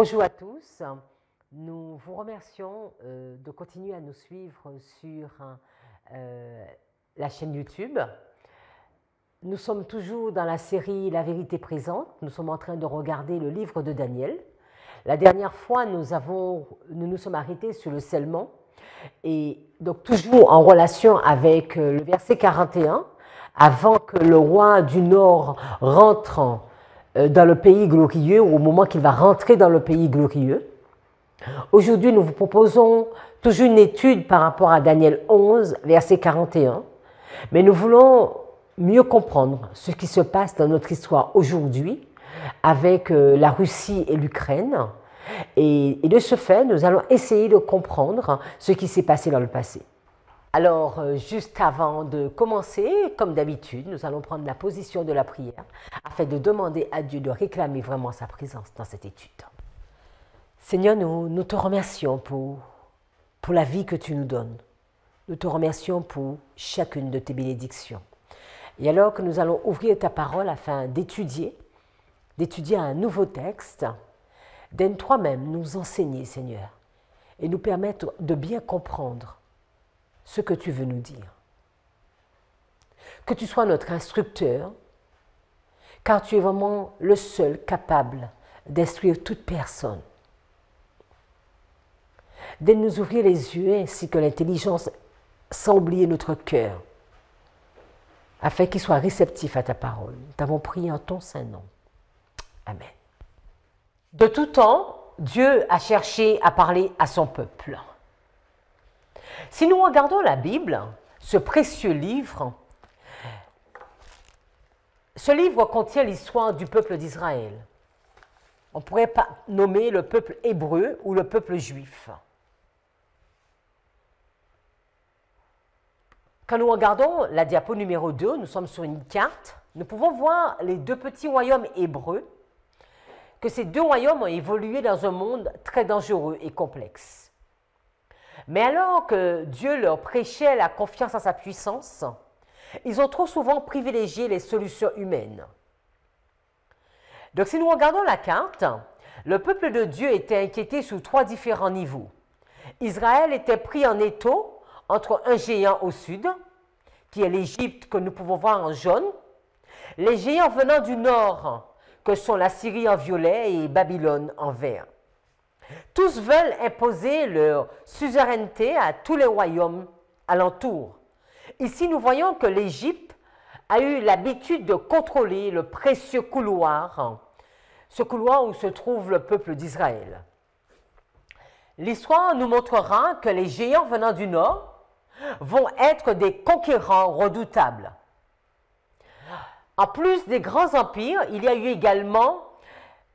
Bonjour à tous, nous vous remercions de continuer à nous suivre sur la chaîne YouTube. Nous sommes toujours dans la série La vérité présente, nous sommes en train de regarder le livre de Daniel. La dernière fois, nous nous sommes arrêtés sur le scellement, et donc toujours en relation avec le verset 41, avant que le roi du Nord rentre dans le pays glorieux, ou au moment qu'il va rentrer dans le pays glorieux. Aujourd'hui, nous vous proposons toujours une étude par rapport à Daniel 11, verset 41, mais nous voulons mieux comprendre ce qui se passe dans notre histoire aujourd'hui avec la Russie et l'Ukraine. Et de ce fait, nous allons essayer de comprendre ce qui s'est passé dans le passé. Alors, juste avant de commencer, comme d'habitude, nous allons prendre la position de la prière afin de demander à Dieu de réclamer vraiment sa présence dans cette étude. Seigneur, nous te remercions pour la vie que tu nous donnes. Nous te remercions pour chacune de tes bénédictions. Et alors que nous allons ouvrir ta parole afin d'étudier un nouveau texte, donne toi-même nous enseigner, Seigneur, et nous permettre de bien comprendre ce que tu veux nous dire. Que tu sois notre instructeur, car tu es vraiment le seul capable d'instruire toute personne. De nous ouvrir les yeux ainsi que l'intelligence sans oublier notre cœur, afin qu'il soit réceptif à ta parole. Nous t'avons prié en ton saint nom. Amen. De tout temps, Dieu a cherché à parler à son peuple. Si nous regardons la Bible, ce précieux livre, ce livre contient l'histoire du peuple d'Israël. On pourrait pas nommer le peuple hébreu ou le peuple juif. Quand nous regardons la diapo numéro 2, nous sommes sur une carte, nous pouvons voir les deux petits royaumes hébreux, que ces deux royaumes ont évolué dans un monde très dangereux et complexe. Mais alors que Dieu leur prêchait la confiance en sa puissance, ils ont trop souvent privilégié les solutions humaines. Donc si nous regardons la carte, le peuple de Dieu était inquiété sur trois différents niveaux. Israël était pris en étau entre un géant au sud, qui est l'Égypte que nous pouvons voir en jaune, les géants venant du nord, que sont la Syrie en violet et Babylone en vert. Tous veulent imposer leur suzeraineté à tous les royaumes alentours. Ici, nous voyons que l'Égypte a eu l'habitude de contrôler le précieux couloir, ce couloir où se trouve le peuple d'Israël. L'histoire nous montrera que les géants venant du nord vont être des conquérants redoutables. En plus des grands empires, il y a eu également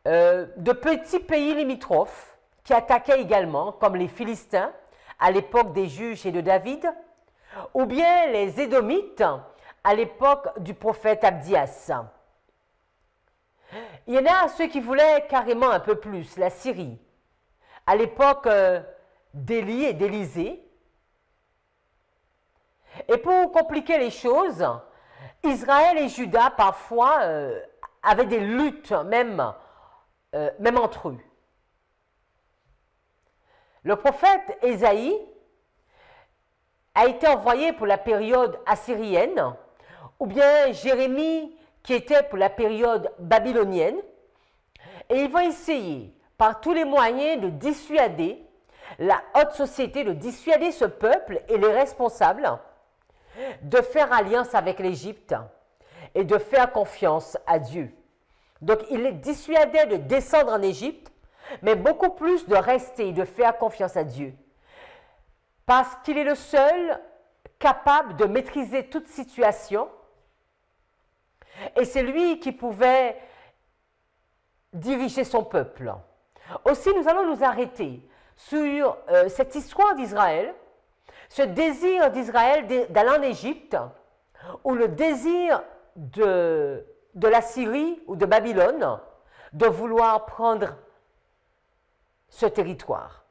de petits pays limitrophes qui attaquaient également, comme les Philistins à l'époque des juges et de David, ou bien les Édomites à l'époque du prophète Abdias. Il y en a ceux qui voulaient carrément un peu plus, la Syrie, à l'époque d'Élie et d'Élisée. Et pour compliquer les choses, Israël et Juda parfois avaient des luttes même entre eux. Le prophète Ésaïe a été envoyé pour la période assyrienne, ou bien Jérémie qui était pour la période babylonienne, et il va essayer par tous les moyens de dissuader la haute société, de dissuader ce peuple et les responsables de faire alliance avec l'Égypte et de faire confiance à Dieu. Donc il les dissuadait de descendre en Égypte, mais beaucoup plus de rester et de faire confiance à Dieu. Parce qu'il est le seul capable de maîtriser toute situation, et c'est lui qui pouvait diriger son peuple. Aussi, nous allons nous arrêter sur cette histoire d'Israël, ce désir d'Israël d'aller en Égypte, ou le désir de la Syrie ou de Babylone de vouloir prendre ce territoire.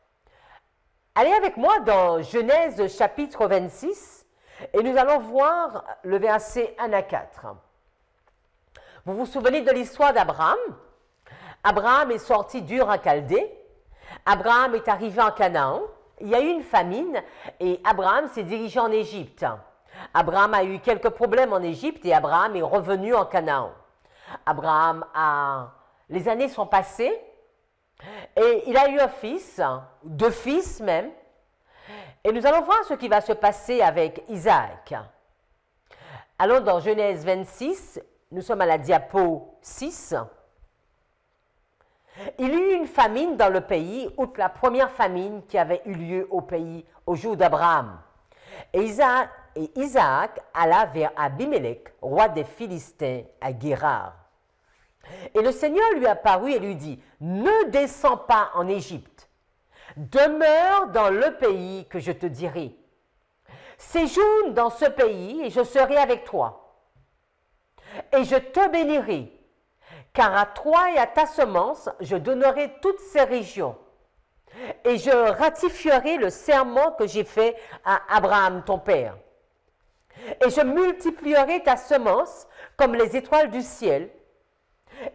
Allez avec moi dans Genèse chapitre 26 et nous allons voir le verset 1 à 4. Vous vous souvenez de l'histoire d'Abraham? Abraham est sorti d'Ur en Chaldée. Abraham est arrivé en Canaan. Il y a eu une famine et Abraham s'est dirigé en Égypte. Abraham a eu quelques problèmes en Égypte et Abraham est revenu en Canaan. Les années sont passées et il a eu un fils, 2 fils même. Et nous allons voir ce qui va se passer avec Isaac. Allons dans Genèse 26, nous sommes à la diapo 6. Il y eut une famine dans le pays, outre la première famine qui avait eu lieu au pays au jour d'Abraham. Et Isaac alla vers Abimelech, roi des Philistins, à Guérar. Et le Seigneur lui apparut et lui dit, « Ne descends pas en Égypte, demeure dans le pays que je te dirai. Séjourne dans ce pays et je serai avec toi. Et je te bénirai, car à toi et à ta semence, je donnerai toutes ces régions. Et je ratifierai le serment que j'ai fait à Abraham ton père. Et je multiplierai ta semence comme les étoiles du ciel.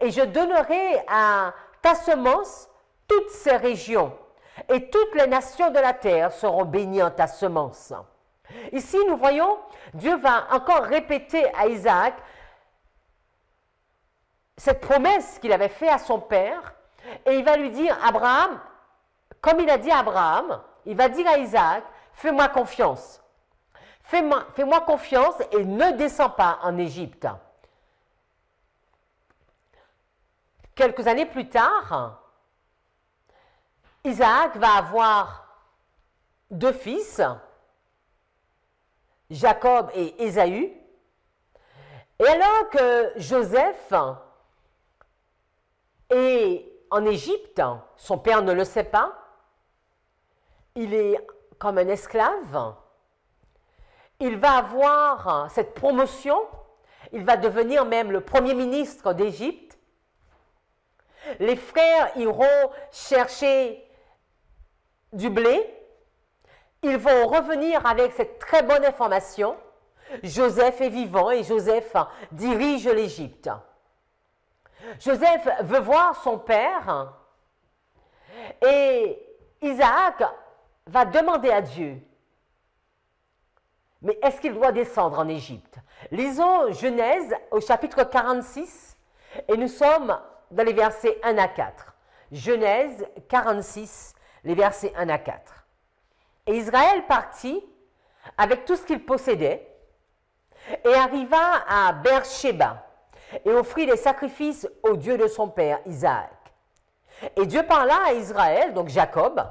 Et je donnerai à ta semence toutes ces régions. Et toutes les nations de la terre seront bénies en ta semence. » Ici, nous voyons, Dieu va encore répéter à Isaac cette promesse qu'il avait faite à son père. Et il va lui dire, Abraham, comme il a dit à Abraham, il va dire à Isaac, fais-moi confiance. Fais-moi confiance et ne descends pas en Égypte. Quelques années plus tard, Isaac va avoir 2 fils, Jacob et Ésaü. Et alors que Joseph est en Égypte, son père ne le sait pas, il est comme un esclave, il va avoir cette promotion, il va devenir même le premier ministre d'Égypte. Les frères iront chercher du blé. Ils vont revenir avec cette très bonne information. Joseph est vivant et Joseph dirige l'Égypte. Joseph veut voir son père et Isaac va demander à Dieu, mais est-ce qu'il doit descendre en Égypte? Lisons Genèse au chapitre 46 et nous sommes dans les versets 1 à 4. Genèse 46, les versets 1 à 4. Et Israël partit avec tout ce qu'il possédait et arriva à Beersheba et offrit des sacrifices au Dieu de son père Isaac. Et Dieu parla à Israël, donc Jacob,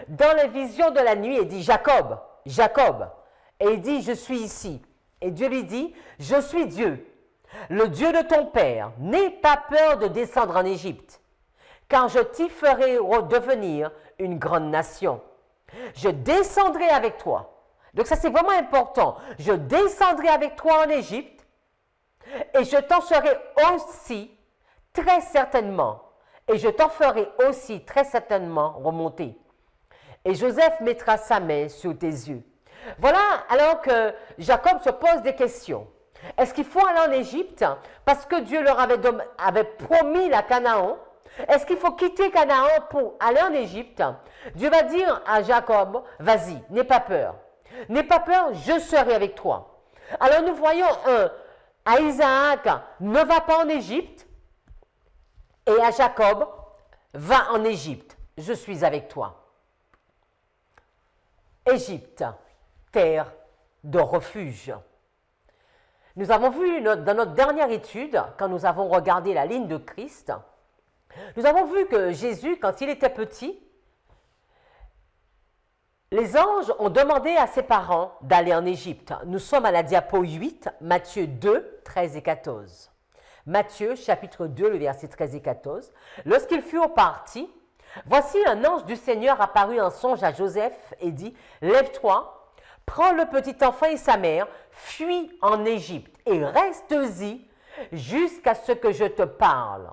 dans les visions de la nuit et dit, Jacob, Jacob. Et il dit, je suis ici. Et Dieu lui dit, je suis Dieu, le Dieu de ton père. N'aie pas peur de descendre en Égypte, car je t'y ferai devenir une grande nation. Je descendrai avec toi. Donc ça c'est vraiment important. Je descendrai avec toi en Égypte et je t'en serai aussi très certainement. Et je t'en ferai aussi très certainement remonter. Et Joseph mettra sa main sur tes yeux. Voilà alors que Jacob se pose des questions. Est-ce qu'il faut aller en Égypte parce que Dieu leur avait promis la Canaan? Est-ce qu'il faut quitter Canaan pour aller en Égypte? Dieu va dire à Jacob, vas-y, n'aie pas peur. N'aie pas peur, je serai avec toi. Alors nous voyons à Isaac, ne va pas en Égypte. Et à Jacob, va en Égypte, je suis avec toi. Égypte, terre de refuge. Nous avons vu dans notre dernière étude, quand nous avons regardé la ligne de Christ, nous avons vu que Jésus, quand il était petit, les anges ont demandé à ses parents d'aller en Égypte. Nous sommes à la diapo 8, Matthieu 2, 13 et 14. Matthieu, chapitre 2, le verset 13 et 14. Lorsqu'ils furent partis, voici un ange du Seigneur apparut en songe à Joseph et dit, « Lève-toi, prends le petit enfant et sa mère, fuis en Égypte et reste-y jusqu'à ce que je te parle.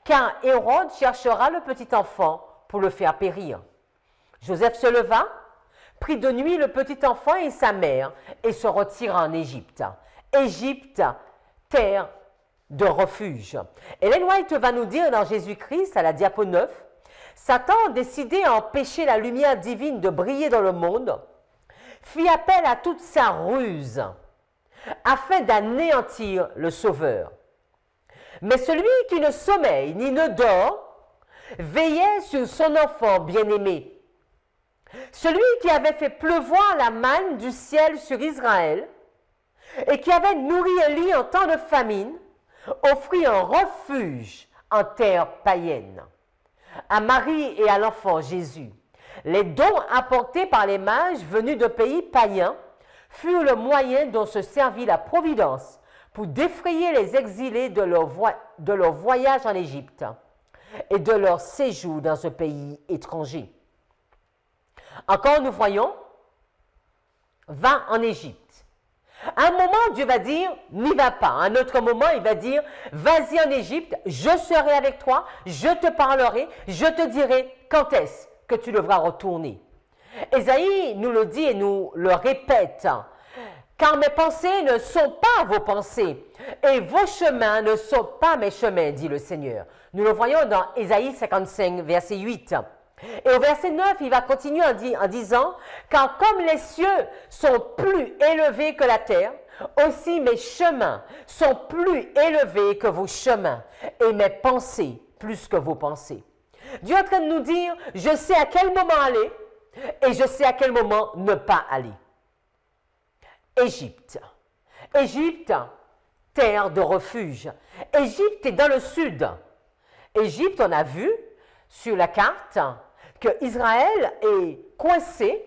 Car Hérode cherchera le petit enfant pour le faire périr. » Joseph se leva, prit de nuit le petit enfant et sa mère et se retira en Égypte. Égypte, terre de refuge. Ellen White va nous dire dans Jésus-Christ, à la diapo 9, Satan, décidé à empêcher la lumière divine de briller dans le monde, fit appel à toute sa ruse afin d'anéantir le Sauveur. Mais celui qui ne sommeille ni ne dort veillait sur son enfant bien-aimé. Celui qui avait fait pleuvoir la manne du ciel sur Israël et qui avait nourri Élie en temps de famine, offrit un refuge en terre païenne. À Marie et à l'enfant Jésus, les dons apportés par les mages venus de pays païens furent le moyen dont se servit la Providence pour défrayer les exilés de leur voyage en Égypte et de leur séjour dans ce pays étranger. Encore nous voyons, va en Égypte. À un moment, Dieu va dire, n'y va pas. À un autre moment, il va dire, vas-y en Égypte, je serai avec toi, je te parlerai, je te dirai quand est-ce que tu devras retourner. Ésaïe nous le dit et nous le répète, car mes pensées ne sont pas vos pensées et vos chemins ne sont pas mes chemins, dit le Seigneur. Nous le voyons dans Ésaïe 55, verset 8. Et au verset 9, il va continuer en disant, car comme les cieux sont plus élevés que la terre, aussi mes chemins sont plus élevés que vos chemins et mes pensées plus que vos pensées. Dieu est en train de nous dire, je sais à quel moment aller et je sais à quel moment ne pas aller. Égypte. Égypte, terre de refuge. Égypte est dans le sud. Égypte, on a vu sur la carte que Israël est coincé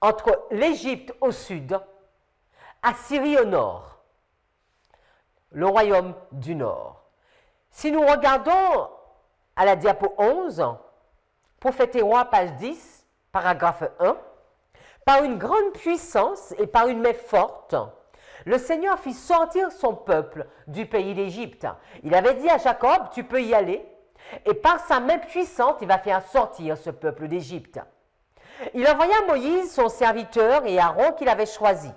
entre l'Égypte au sud, Assyrie au nord, le royaume du nord. Si nous regardons à la diapo 11, Prophète et roi, page 10, paragraphe 1, par une grande puissance et par une main forte, le Seigneur fit sortir son peuple du pays d'Égypte. Il avait dit à Jacob, tu peux y aller, et par sa main puissante, il va faire sortir ce peuple d'Égypte. Il envoya Moïse, son serviteur, et Aaron qu'il avait choisi.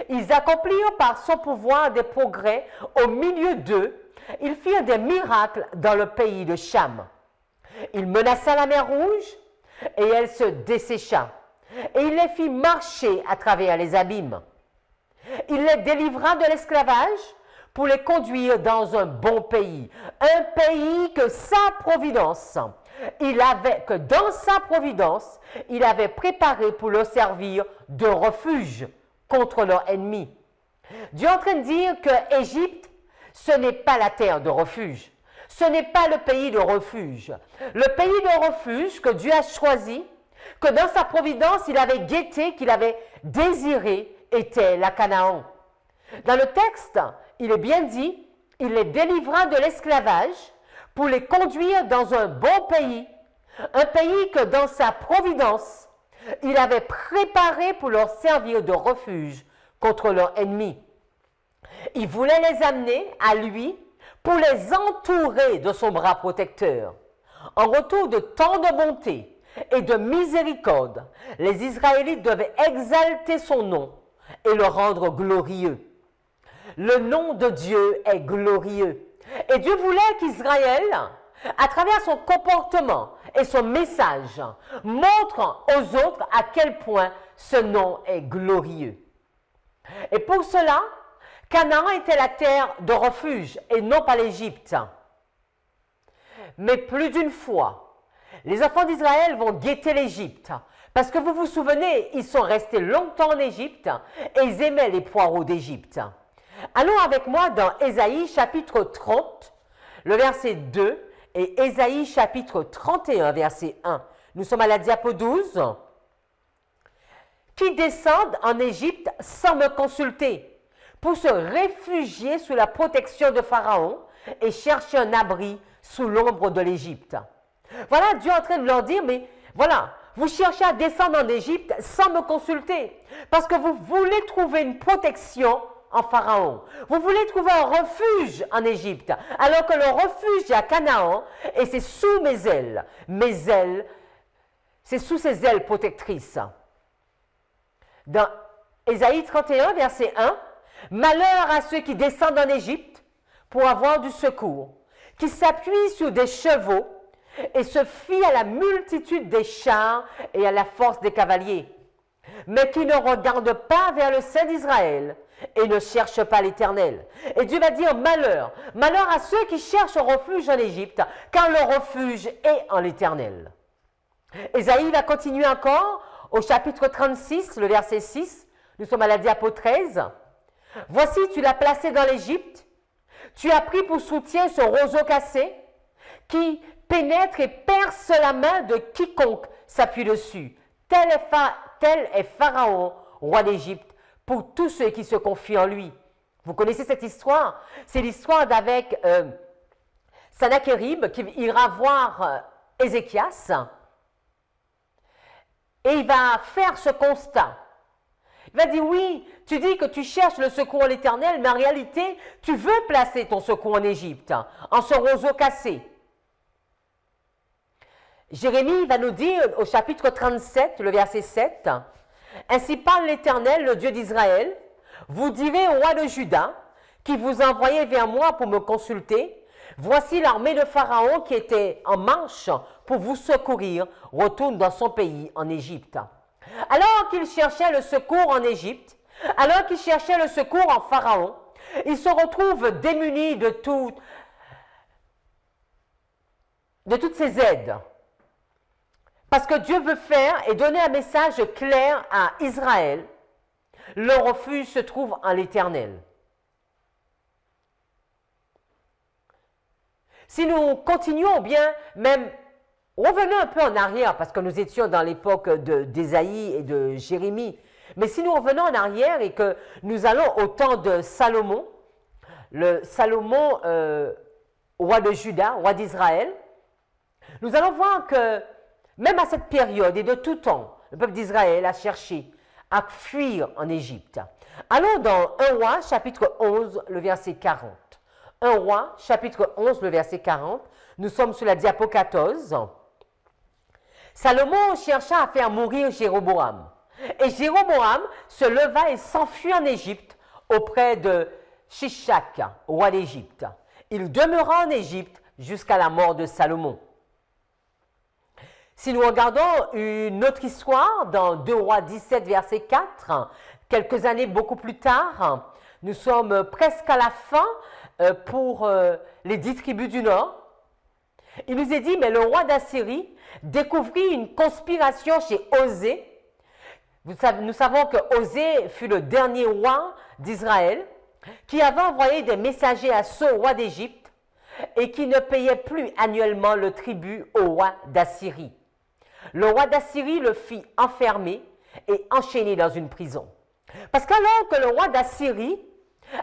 Ils accomplirent par son pouvoir des progrès au milieu d'eux. Ils firent des miracles dans le pays de Cham. Il menaça la mer Rouge, et elle se dessécha. Et il les fit marcher à travers les abîmes. Il les délivra de l'esclavage pour les conduire dans un bon pays, un pays que dans sa providence, il avait préparé pour leur servir de refuge contre leurs ennemis. Dieu est en train de dire que Égypte, ce n'est pas la terre de refuge, ce n'est pas le pays de refuge. Le pays de refuge que Dieu a choisi, que dans sa providence, il avait guetté, qu'il avait désiré, était la Canaan. Dans le texte, il est bien dit, il les délivra de l'esclavage pour les conduire dans un bon pays, un pays que dans sa providence, il avait préparé pour leur servir de refuge contre leurs ennemis. Il voulait les amener à lui pour les entourer de son bras protecteur. En retour de tant de bonté et de miséricorde, les Israélites devaient exalter son nom et le rendre glorieux. Le nom de Dieu est glorieux. Et Dieu voulait qu'Israël, à travers son comportement et son message, montre aux autres à quel point ce nom est glorieux. Et pour cela, Canaan était la terre de refuge et non pas l'Égypte. Mais plus d'une fois, les enfants d'Israël vont guetter l'Égypte. Parce que vous vous souvenez, ils sont restés longtemps en Égypte et ils aimaient les poireaux d'Égypte. Allons avec moi dans Ésaïe chapitre 30, le verset 2, et Ésaïe chapitre 31, verset 1. Nous sommes à la diapo 12. Qui descendent en Égypte sans me consulter, pour se réfugier sous la protection de Pharaon et chercher un abri sous l'ombre de l'Égypte. Voilà, Dieu est en train de leur dire, mais voilà, vous cherchez à descendre en Égypte sans me consulter, parce que vous voulez trouver une protection en Pharaon. Vous voulez trouver un refuge en Égypte, alors que le refuge est à Canaan, et c'est sous mes ailes. Mes ailes, c'est sous ses ailes protectrices. Dans Ésaïe 31, verset 1, « Malheur à ceux qui descendent en Égypte pour avoir du secours, qui s'appuie sur des chevaux et se fie à la multitude des chars et à la force des cavaliers, mais qui ne regarde pas vers le Saint d'Israël et ne cherche pas l'Éternel. Et Dieu va dire malheur, malheur à ceux qui cherchent refuge en Égypte, car le refuge est en l'Éternel. Ésaïe va continuer encore au chapitre 36, le verset 6. Nous sommes à la diapo 13. Voici, tu l'as placé dans l'Égypte. Tu as pris pour soutien ce roseau cassé qui pénètre et perce la main de quiconque s'appuie dessus. Tel est Pharaon, roi d'Égypte, pour tous ceux qui se confient en lui. Vous connaissez cette histoire? C'est l'histoire d'avec Sennachérib qui ira voir Ézéchias et il va faire ce constat. Il va dire, oui, tu dis que tu cherches le secours en l'Éternel, mais en réalité, tu veux placer ton secours en Égypte, en ce roseau cassé. Jérémie va nous dire au chapitre 37, le verset 7, « Ainsi parle l'Éternel, le Dieu d'Israël, vous direz au roi de Juda, qui vous envoyait vers moi pour me consulter, voici l'armée de Pharaon qui était en marche pour vous secourir, retourne dans son pays en Égypte. » Alors qu'il cherchait le secours en Égypte, alors qu'il cherchait le secours en Pharaon, il se retrouve démuni de toutes ces aides. Parce que Dieu veut faire et donner un message clair à Israël. Le refuge se trouve en l'Éternel. Si nous continuons bien, même revenons un peu en arrière, parce que nous étions dans l'époque d'Ésaïe et de Jérémie. Mais si nous revenons en arrière et que nous allons au temps de Salomon, Salomon, roi de Juda, roi d'Israël, nous allons voir que même à cette période et de tout temps, le peuple d'Israël a cherché à fuir en Égypte. Allons dans 1 Roi, chapitre 11, le verset 40. 1 Roi, chapitre 11, le verset 40. Nous sommes sur la diapo 14. Salomon chercha à faire mourir Jéroboam. Et Jéroboam se leva et s'enfuit en Égypte auprès de Shishak, roi d'Égypte. Il demeura en Égypte jusqu'à la mort de Salomon. Si nous regardons une autre histoire dans 2 Rois 17, verset 4, quelques années beaucoup plus tard, nous sommes presque à la fin pour les 10 tribus du Nord. Il nous est dit, mais le roi d'Assyrie découvrit une conspiration chez Osée. Nous savons que Osée fut le dernier roi d'Israël qui avait envoyé des messagers à ce roi d'Égypte et qui ne payait plus annuellement le tribut au roi d'Assyrie. Le roi d'Assyrie le fit enfermer et enchaîner dans une prison. Parce qu'alors que le roi d'Assyrie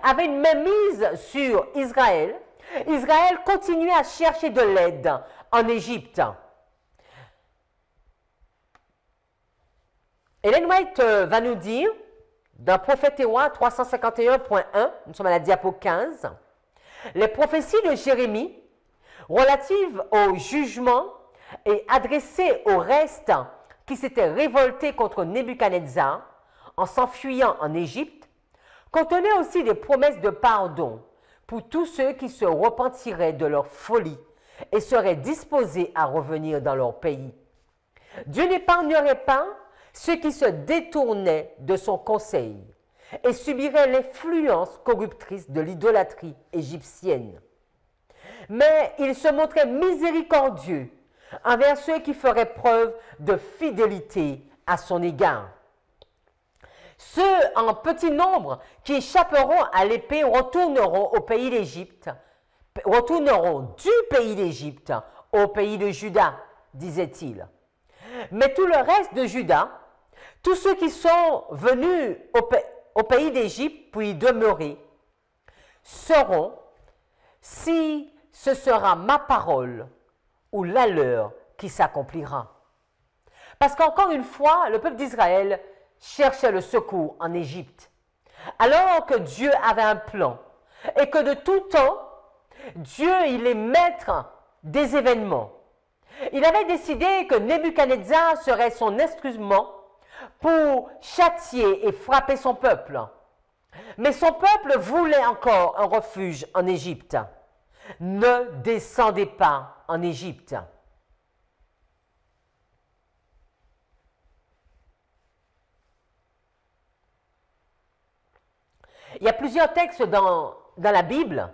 avait une mainmise sur Israël, Israël continuait à chercher de l'aide en Égypte. Ellen White va nous dire, dans Prophète et Roi 351.1, nous sommes à la diapo 15, les prophéties de Jérémie relatives au jugement et adressées au reste qui s'était révolté contre Nebuchadnezzar en s'enfuyant en Égypte, contenaient aussi des promesses de pardon pour tous ceux qui se repentiraient de leur folie et seraient disposés à revenir dans leur pays. Dieu n'épargnerait pas ceux qui se détournaient de son conseil et subiraient l'influence corruptrice de l'idolâtrie égyptienne. Mais il se montrait miséricordieux envers ceux qui feraient preuve de fidélité à son égard. Ceux en petit nombre qui échapperont à l'épée retourneront au pays d'Égypte, retourneront du pays d'Égypte au pays de Juda, disait-il. Mais tout le reste de Juda, tous ceux qui sont venus au pays d'Égypte pour y demeurer, seront, si ce sera ma parole ou la leur qui s'accomplira. Parce qu'encore une fois, le peuple d'Israël cherchait le secours en Égypte, alors que Dieu avait un plan et que de tout temps, Dieu il est maître des événements. Il avait décidé que Nebuchadnezzar serait son instrument pour châtier et frapper son peuple. Mais son peuple voulait encore un refuge en Égypte. Ne descendez pas en Égypte. Il y a plusieurs textes dans la Bible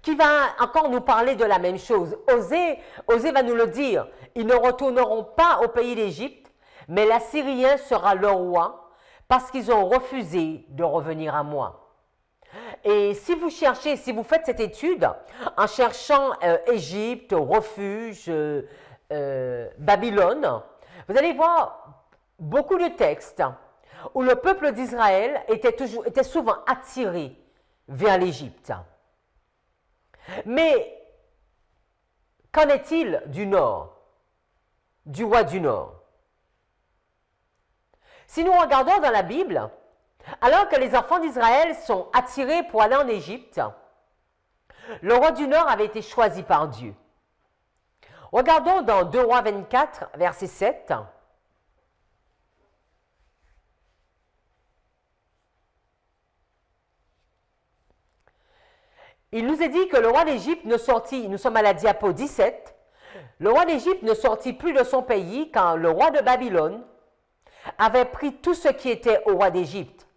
qui va encore nous parler de la même chose. Osée va nous le dire. Ils ne retourneront pas au pays d'Égypte, mais l'Assyrien sera leur roi parce qu'ils ont refusé de revenir à moi. Et si vous cherchez, si vous faites cette étude en cherchant Égypte, refuge, Babylone, vous allez voir beaucoup de textes où le peuple d'Israël était souvent attiré vers l'Égypte. Mais qu'en est-il du nord, du roi du nord? Si nous regardons dans la Bible, alors que les enfants d'Israël sont attirés pour aller en Égypte, le roi du nord avait été choisi par Dieu. Regardons dans 2 Rois 24, verset 7. Il nous est dit que le roi d'Égypte ne sortit, nous sommes à la diapo 17, le roi d'Égypte ne sortit plus de son pays quand le roi de Babylone avait pris tout ce qui était au roi d'Égypte,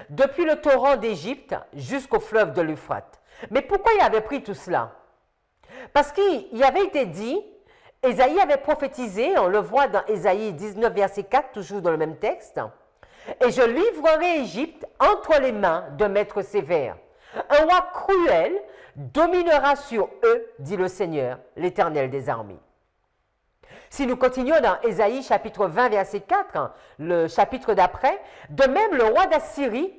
depuis le torrent d'Égypte jusqu'au fleuve de l'Euphrate. Mais pourquoi il avait pris tout cela? Parce qu'il avait été dit, Ésaïe avait prophétisé, on le voit dans Ésaïe 19, verset 4, toujours dans le même texte, « Et je livrerai Égypte entre les mains de maîtres sévères. Un roi cruel dominera sur eux, dit le Seigneur, l'Éternel des armées. » Si nous continuons dans Ésaïe chapitre 20, verset 4, le chapitre d'après, de même le roi d'Assyrie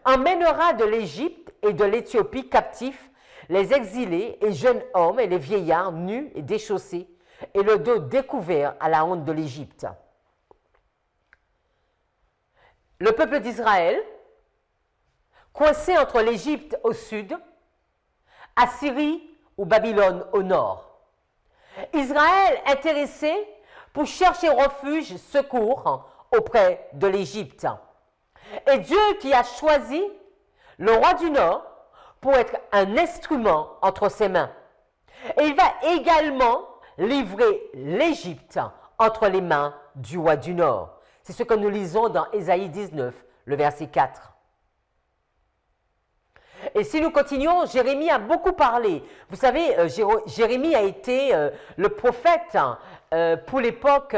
emmènera de l'Égypte et de l'Éthiopie captifs les exilés et jeunes hommes et les vieillards nus et déchaussés et le dos découvert à la honte de l'Égypte. Le peuple d'Israël, coincé entre l'Égypte au sud, Assyrie ou Babylone au nord. Israël intéressé pour chercher refuge, secours auprès de l'Égypte. Et Dieu qui a choisi le roi du nord pour être un instrument entre ses mains. Et il va également livrer l'Égypte entre les mains du roi du nord. C'est ce que nous lisons dans Ésaïe 19, le verset 4. Et si nous continuons, Jérémie a beaucoup parlé. Vous savez, Jérémie a été le prophète pour l'époque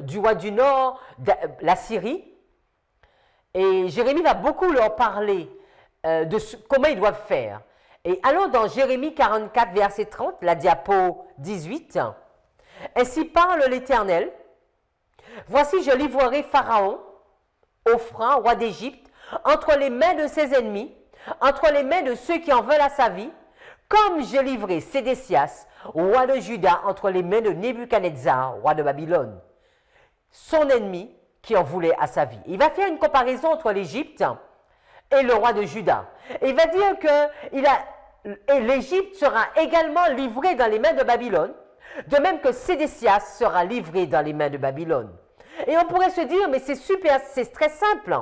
du roi du Nord, la Syrie. Et Jérémie va beaucoup leur parler de comment ils doivent faire. Et allons dans Jérémie 44, verset 30, la diapo 18. « Ainsi parle l'Éternel. Voici, je livrerai Pharaon, Ophra, roi d'Égypte, entre les mains de ses ennemis, entre les mains de ceux qui en veulent à sa vie, comme j'ai livré Sédécias, roi de Juda, entre les mains de Nebuchadnezzar, roi de Babylone, son ennemi qui en voulait à sa vie. » Il va faire une comparaison entre l'Égypte et le roi de Juda. Et il va dire que l'Égypte sera également livrée dans les mains de Babylone, de même que Sédécias sera livré dans les mains de Babylone. Et on pourrait se dire, mais c'est super, c'est très simple.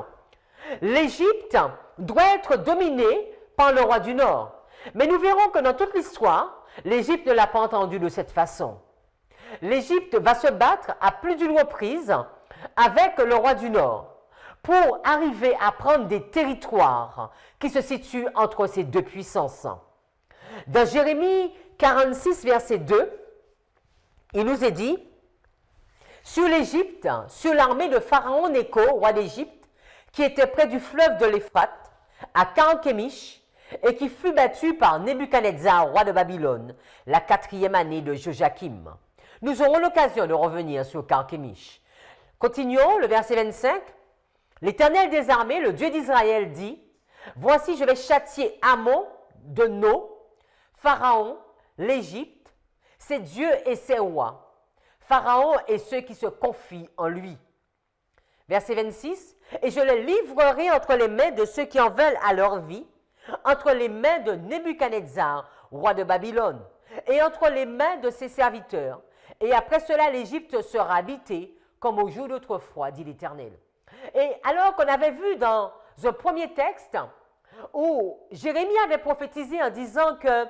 L'Égypte doit être dominée par le roi du Nord. Mais nous verrons que dans toute l'histoire, l'Égypte ne l'a pas entendu de cette façon. L'Égypte va se battre à plus d'une reprise avec le roi du Nord pour arriver à prendre des territoires qui se situent entre ces deux puissances. Dans Jérémie 46, verset 2, il nous est dit, « Sur l'Égypte, sur l'armée de Pharaon Nécho, roi d'Égypte, qui était près du fleuve de l'Euphrate, à Karkemish, et qui fut battu par Nebuchadnezzar, roi de Babylone, la 4e année de Joachim. » Nous aurons l'occasion de revenir sur Karkemish. Continuons, le verset 25. « L'Éternel des armées, le Dieu d'Israël, dit, « Voici, je vais châtier Amon de No, Pharaon, l'Égypte, ses dieux et ses rois, Pharaon et ceux qui se confient en lui. » Verset 26. « Et je les livrerai entre les mains de ceux qui en veulent à leur vie, entre les mains de Nebuchadnezzar, roi de Babylone, et entre les mains de ses serviteurs. Et après cela, l'Égypte sera habitée comme au jour d'autrefois, dit l'Éternel. » Et alors qu'on avait vu dans un premier texte où Jérémie avait prophétisé en disant que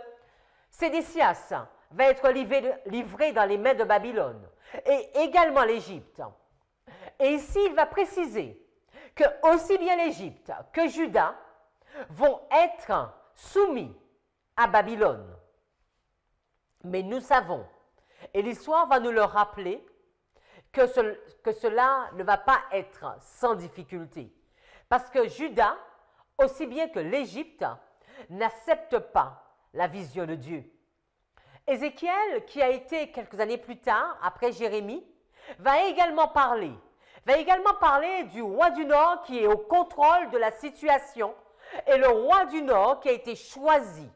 Sédécias va être livré dans les mains de Babylone et également l'Égypte. Et ici, il va préciser que aussi bien l'Égypte que Juda vont être soumis à Babylone. Mais nous savons, et l'histoire va nous le rappeler, que cela ne va pas être sans difficulté. Parce que Juda, aussi bien que l'Égypte, n'accepte pas la vision de Dieu. Ézéchiel, qui a été quelques années plus tard, après Jérémie, va également parler du roi du Nord qui est au contrôle de la situation et le roi du Nord qui a été choisi.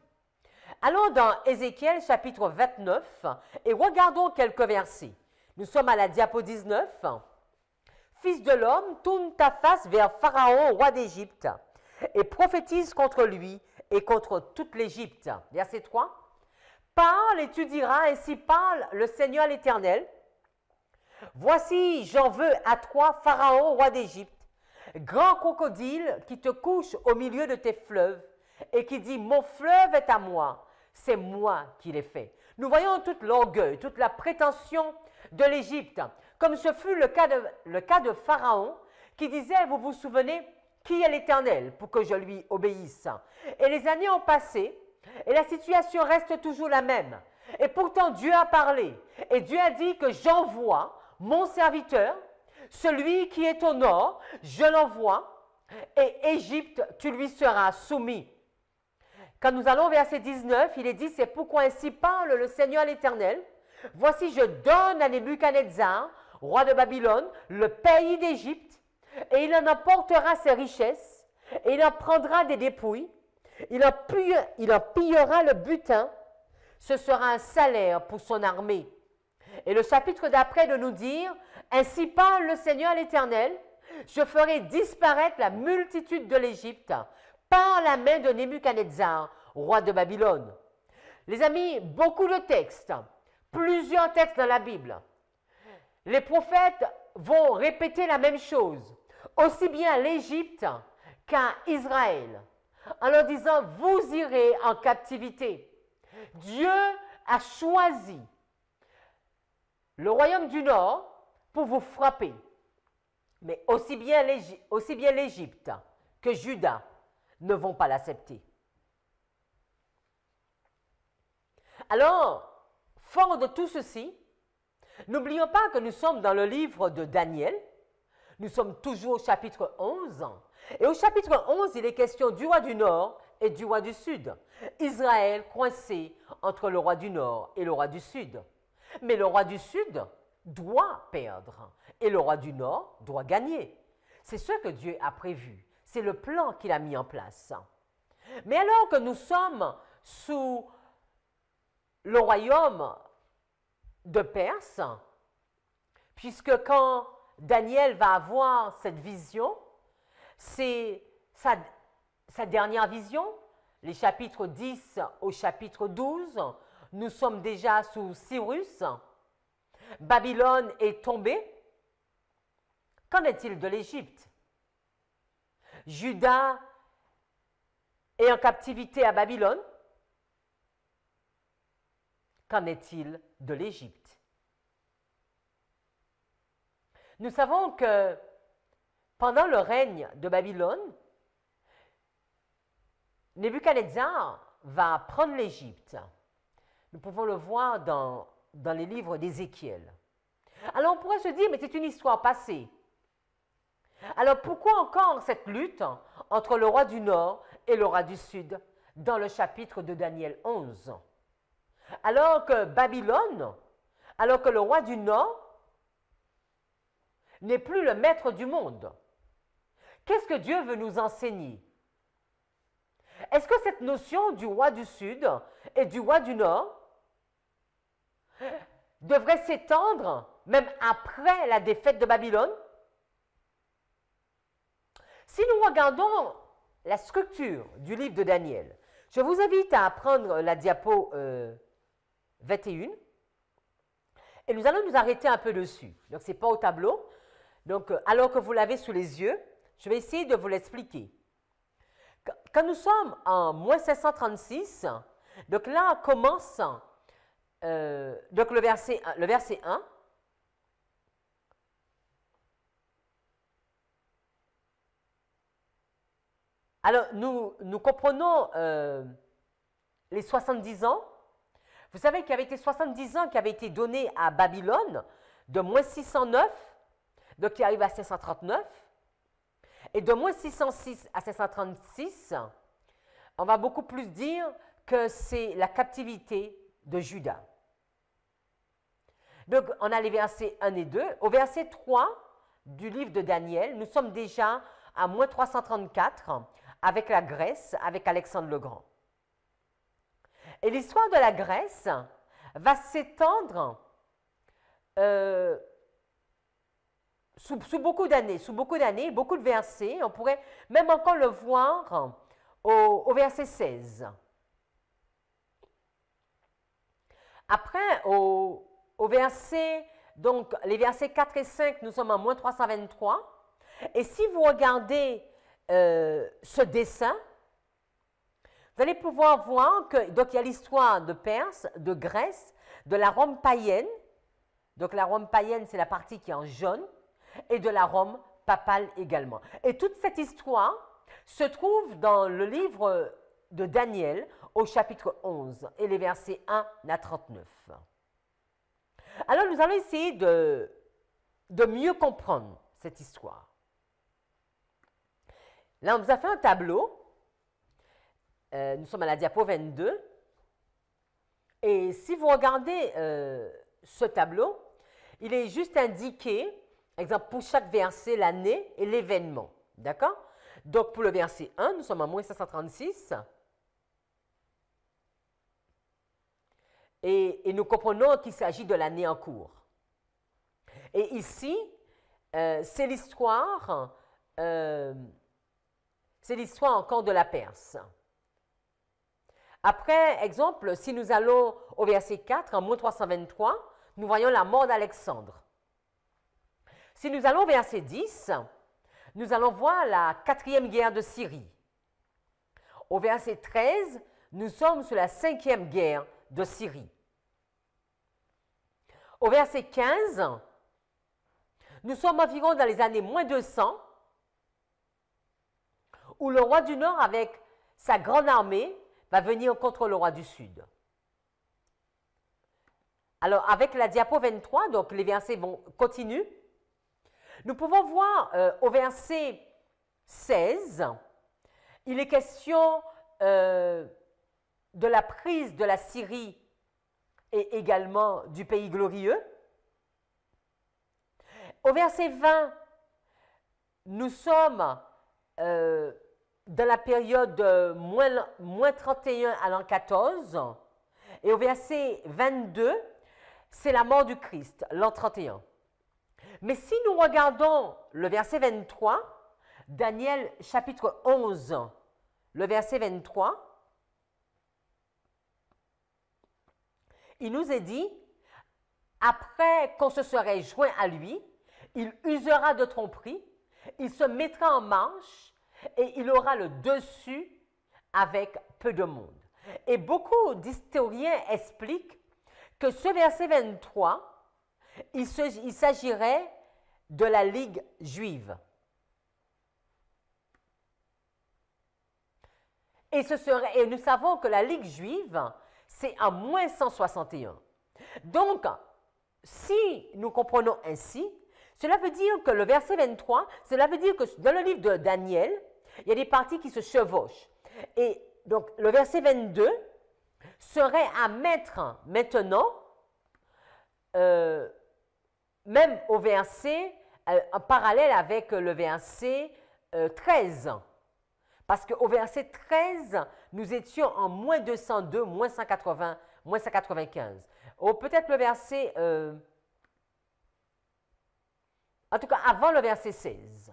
Allons dans Ézéchiel chapitre 29 et regardons quelques versets. Nous sommes à la diapo 19. Fils de l'homme, tourne ta face vers Pharaon, roi d'Égypte, et prophétise contre lui et contre toute l'Égypte. Verset 3. Parle et tu diras, ainsi parle le Seigneur l'Éternel. Voici, j'en veux à toi, Pharaon, roi d'Égypte, grand crocodile qui te couche au milieu de tes fleuves et qui dit, mon fleuve est à moi, c'est moi qui l'ai fait. Nous voyons toute l'orgueil, toute la prétention de l'Égypte, comme ce fut le cas de Pharaon qui disait, vous vous souvenez, qui est l'Éternel pour que je lui obéisse? Et les années ont passé et la situation reste toujours la même. Et pourtant Dieu a parlé et Dieu a dit que j'envoie mon serviteur, celui qui est au nord, je l'envoie, et Égypte, tu lui seras soumis. Quand nous allons au verset 19, il est dit, c'est pourquoi ainsi parle le Seigneur l'Éternel. Voici, je donne à Nebuchadnezzar, roi de Babylone, le pays d'Égypte, et il en emportera ses richesses, et il en prendra des dépouilles, il en pillera le butin, ce sera un salaire pour son armée. Et le chapitre d'après de nous dire, ainsi parle le Seigneur l'Éternel, je ferai disparaître la multitude de l'Égypte par la main de Nebuchadnezzar, roi de Babylone. Les amis, beaucoup de textes, plusieurs textes dans la Bible. Les prophètes vont répéter la même chose, aussi bien à l'Égypte qu'à Israël, en leur disant, vous irez en captivité. Dieu a choisi le royaume du Nord pour vous frapper. Mais aussi bien l'Égypte que Juda ne vont pas l'accepter. Alors, fort de tout ceci, n'oublions pas que nous sommes dans le livre de Daniel. Nous sommes toujours au chapitre 11. Et au chapitre 11, il est question du roi du Nord et du roi du Sud. Israël coincé entre le roi du Nord et le roi du Sud. Mais le roi du Sud doit perdre et le roi du Nord doit gagner. C'est ce que Dieu a prévu. C'est le plan qu'il a mis en place. Mais alors que nous sommes sous le royaume de Perse, puisque quand Daniel va avoir cette vision, c'est sa dernière vision, les chapitres 10 au chapitre 12, nous sommes déjà sous Cyrus, Babylone est tombée. Qu'en est-il de l'Égypte? Juda est en captivité à Babylone. Qu'en est-il de l'Égypte? Nous savons que pendant le règne de Babylone, Nebuchadnezzar va prendre l'Égypte. Nous pouvons le voir dans les livres d'Ézéchiel. Alors on pourrait se dire, mais c'est une histoire passée. Alors pourquoi encore cette lutte entre le roi du Nord et le roi du Sud dans le chapitre de Daniel 11? Alors que Babylone, alors que le roi du Nord n'est plus le maître du monde. Qu'est-ce que Dieu veut nous enseigner? Est-ce que cette notion du roi du Sud et du roi du Nord devrait s'étendre même après la défaite de Babylone? Si nous regardons la structure du livre de Daniel, je vous invite à prendre la diapo 21 et nous allons nous arrêter un peu dessus. Donc, ce n'est pas au tableau. Donc, alors que vous l'avez sous les yeux, je vais essayer de vous l'expliquer. Quand nous sommes en moins 536, donc là commence donc le verset 1. Alors, nous comprenons les 70 ans. Vous savez qu'il y avait été 70 ans qui avaient été donnés à Babylone, de moins 609, donc qui arrive à 539. Et de moins 606 à 536, on va beaucoup plus dire que c'est la captivité de Juda. Donc, on a les versets 1 et 2. Au verset 3 du livre de Daniel, nous sommes déjà à moins 334 avec la Grèce, avec Alexandre le Grand. Et l'histoire de la Grèce va s'étendre sous beaucoup d'années, beaucoup de versets. On pourrait même encore le voir au verset 16. Après, au verset, donc les versets 4 et 5, nous sommes en moins 323. Et si vous regardez ce dessin, vous allez pouvoir voir que donc il y a l'histoire de Perse, de Grèce, de la Rome païenne. Donc la Rome païenne, c'est la partie qui est en jaune, et de la Rome papale également. Et toute cette histoire se trouve dans le livre de Daniel au chapitre 11 et les versets 1 à 39. Alors nous allons essayer de mieux comprendre cette histoire. Là, on vous a fait un tableau. Nous sommes à la diapo 22. Et si vous regardez ce tableau, il est juste indiqué, exemple, pour chaque verset, l'année et l'événement. D'accord? Donc, pour le verset 1, nous sommes en moins 536. Et nous comprenons qu'il s'agit de l'année en cours. Et ici, c'est l'histoire encore de la Perse. Après, exemple, si nous allons au verset 4, en moins 323, nous voyons la mort d'Alexandre. Si nous allons au verset 10, nous allons voir la 4e guerre de Syrie. Au verset 13, nous sommes sur la 5e guerre de Syrie. Au verset 15, nous sommes environ dans les années moins 200, où le roi du Nord, avec sa grande armée, va venir contre le roi du Sud. Alors, avec la diapo 23, donc les versets continuent, nous pouvons voir au verset 16, il est question de la prise de la Syrie et également du pays glorieux. Au verset 20, nous sommes dans la période de moins 31 à l'an 14. Et au verset 22, c'est la mort du Christ, l'an 31. Mais si nous regardons le verset 23, Daniel chapitre 11, le verset 23, il nous est dit, après qu'on se serait joint à lui, il usera de tromperie, il se mettra en marche, et il aura le dessus avec peu de monde. Et beaucoup d'historiens expliquent que ce verset 23, il s'agirait de la Ligue juive. Et nous savons que la Ligue juive, c'est en moins 161. Donc, si nous comprenons ainsi, cela veut dire que le verset 23, cela veut dire que dans le livre de Daniel, il y a des parties qui se chevauchent. Et donc, le verset 22 serait à mettre maintenant, même au verset, en parallèle avec le verset 13. Parce qu'au verset 13, nous étions en moins 202, moins 180, moins 195. Ou peut-être le verset... en tout cas, avant le verset 16.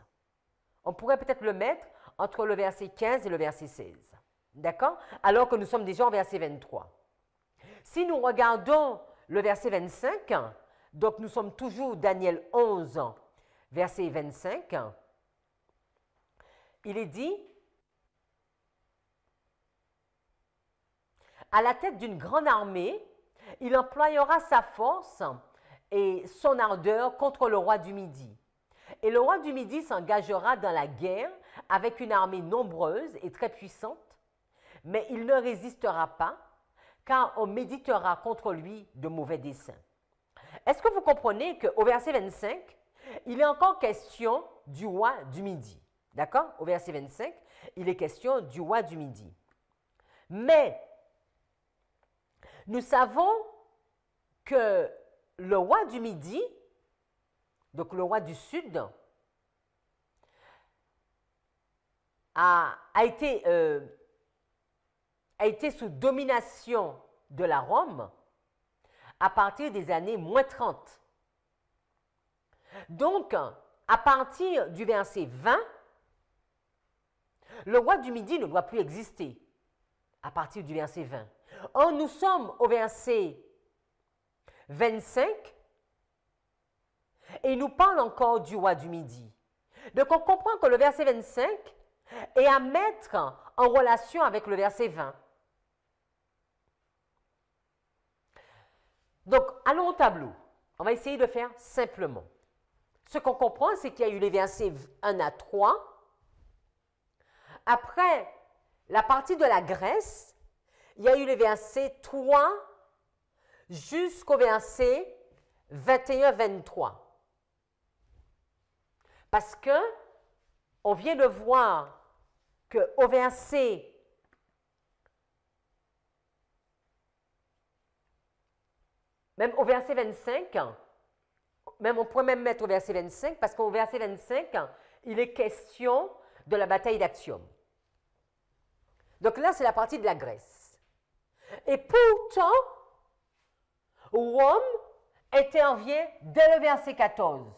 On pourrait peut-être le mettre entre le verset 15 et le verset 16. D'accord? Alors que nous sommes déjà au verset 23. Si nous regardons le verset 25, donc nous sommes toujours Daniel 11, verset 25, il est dit, à la tête d'une grande armée, il employera sa force et son ardeur contre le roi du Midi. Et le roi du Midi s'engagera dans la guerre avec une armée nombreuse et très puissante, mais il ne résistera pas, car on méditera contre lui de mauvais desseins. Est-ce que vous comprenez qu'au verset 25, il est encore question du roi du Midi? D'accord? Au verset 25, il est question du roi du Midi. Mais nous savons que le roi du Midi, donc le roi du Sud, a été sous domination de la Rome à partir des années moins 30. Donc, à partir du verset 20, le roi du Midi ne doit plus exister à partir du verset 20. Or, nous sommes au verset 25 et il nous parle encore du roi du Midi. Donc, on comprend que le verset 25 est à mettre en relation avec le verset 20. Donc, allons au tableau. On va essayer de faire simplement. Ce qu'on comprend, c'est qu'il y a eu les versets 1 à 3. Après la partie de la Grèce, il y a eu les versets 3 jusqu'au verset 21-23. Parce que on vient de voir qu'au verset même au verset 25, même on pourrait même mettre au verset 25, parce qu'au verset 25, il est question de la bataille d'Actium. Donc là, c'est la partie de la Grèce. Et pourtant, Rome intervient dès le verset 14.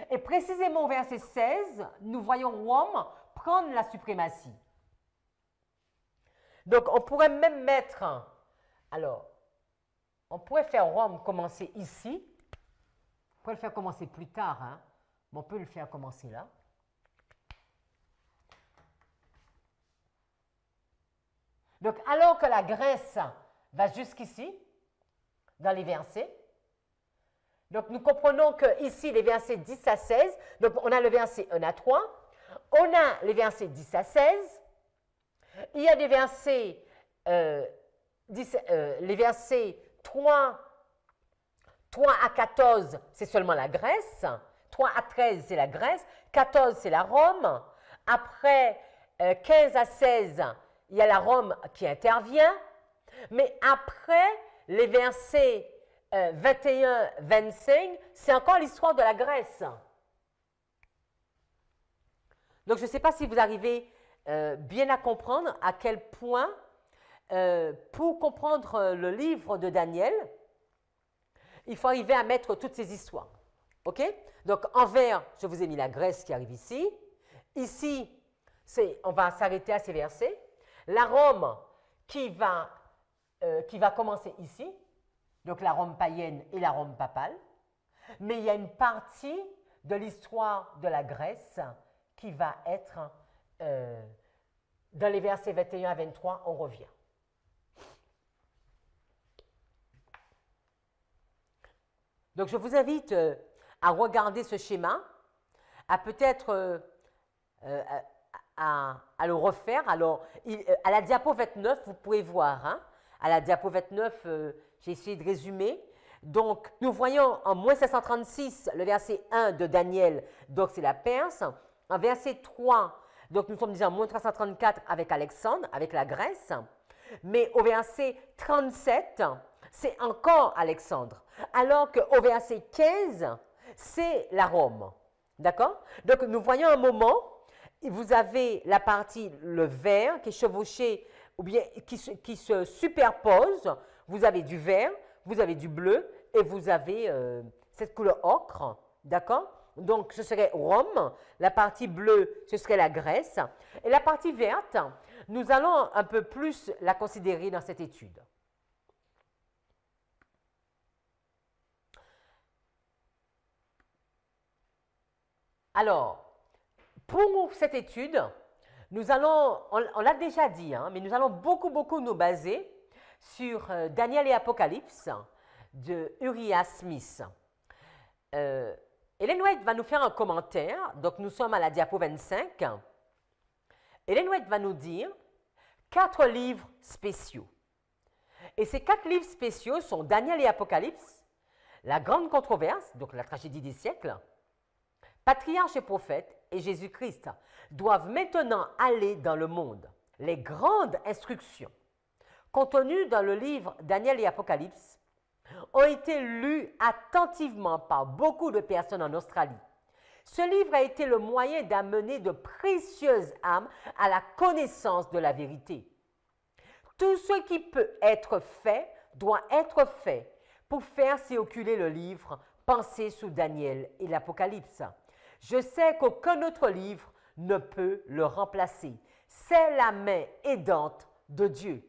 Et précisément au verset 16, nous voyons Rome prendre la suprématie. Donc, on pourrait même mettre, alors, on pourrait faire Rome commencer ici. On pourrait le faire commencer plus tard, hein, mais on peut le faire commencer là. Donc, alors que la Grèce va jusqu'ici, dans les versets, donc nous comprenons que ici, les versets 10 à 16, donc on a le verset 1 à 3, on a les versets 10 à 16, il y a des versets, les versets 3 à 14, c'est seulement la Grèce, 3 à 13, c'est la Grèce, 14, c'est la Rome, après 15 à 16, il y a la Rome qui intervient, mais après les versets 21-25, c'est encore l'histoire de la Grèce. Donc, je ne sais pas si vous arrivez bien à comprendre à quel point, pour comprendre le livre de Daniel, il faut arriver à mettre toutes ces histoires. OK? Donc, en vert, je vous ai mis la Grèce qui arrive ici. Ici, on va s'arrêter à ces versets. La Rome qui va commencer ici, donc la Rome païenne et la Rome papale. Mais il y a une partie de l'histoire de la Grèce qui va être dans les versets 21 à 23, on revient. Donc, je vous invite à regarder ce schéma, à peut-être à le refaire. Alors, à la diapo 29, vous pouvez voir, hein, à la diapo 29, j'ai essayé de résumer. Donc, nous voyons en moins 536 le verset 1 de Daniel, donc c'est la Perse. En verset 3, donc nous sommes déjà en moins 334 avec Alexandre, avec la Grèce. Mais au verset 37, c'est encore Alexandre. Alors qu'au verset 15, c'est la Rome. D'accord? Donc, nous voyons un moment, vous avez la partie, le vert, qui est chevauché, ou bien qui se superpose. Vous avez du vert, vous avez du bleu, et vous avez cette couleur ocre. D'accord? Donc, ce serait Rome. La partie bleue, ce serait la Grèce. Et la partie verte, nous allons un peu plus la considérer dans cette étude. Alors, pour cette étude, nous allons, on l'a déjà dit, hein, mais nous allons beaucoup nous baser sur Daniel et Apocalypse de Uriah Smith. Ellen White va nous faire un commentaire, donc nous sommes à la diapo 25. Ellen White va nous dire 4 livres spéciaux. Et ces 4 livres spéciaux sont Daniel et Apocalypse, la grande controverse, donc la tragédie des siècles, Patriarches et prophètes et Jésus-Christ doivent maintenant aller dans le monde. Les grandes instructions contenues dans le livre Daniel et Apocalypse ont été lues attentivement par beaucoup de personnes en Australie. Ce livre a été le moyen d'amener de précieuses âmes à la connaissance de la vérité. Tout ce qui peut être fait doit être fait pour faire circuler le livre pensé sous Daniel et l'Apocalypse. Je sais qu'aucun autre livre ne peut le remplacer. C'est la main aidante de Dieu.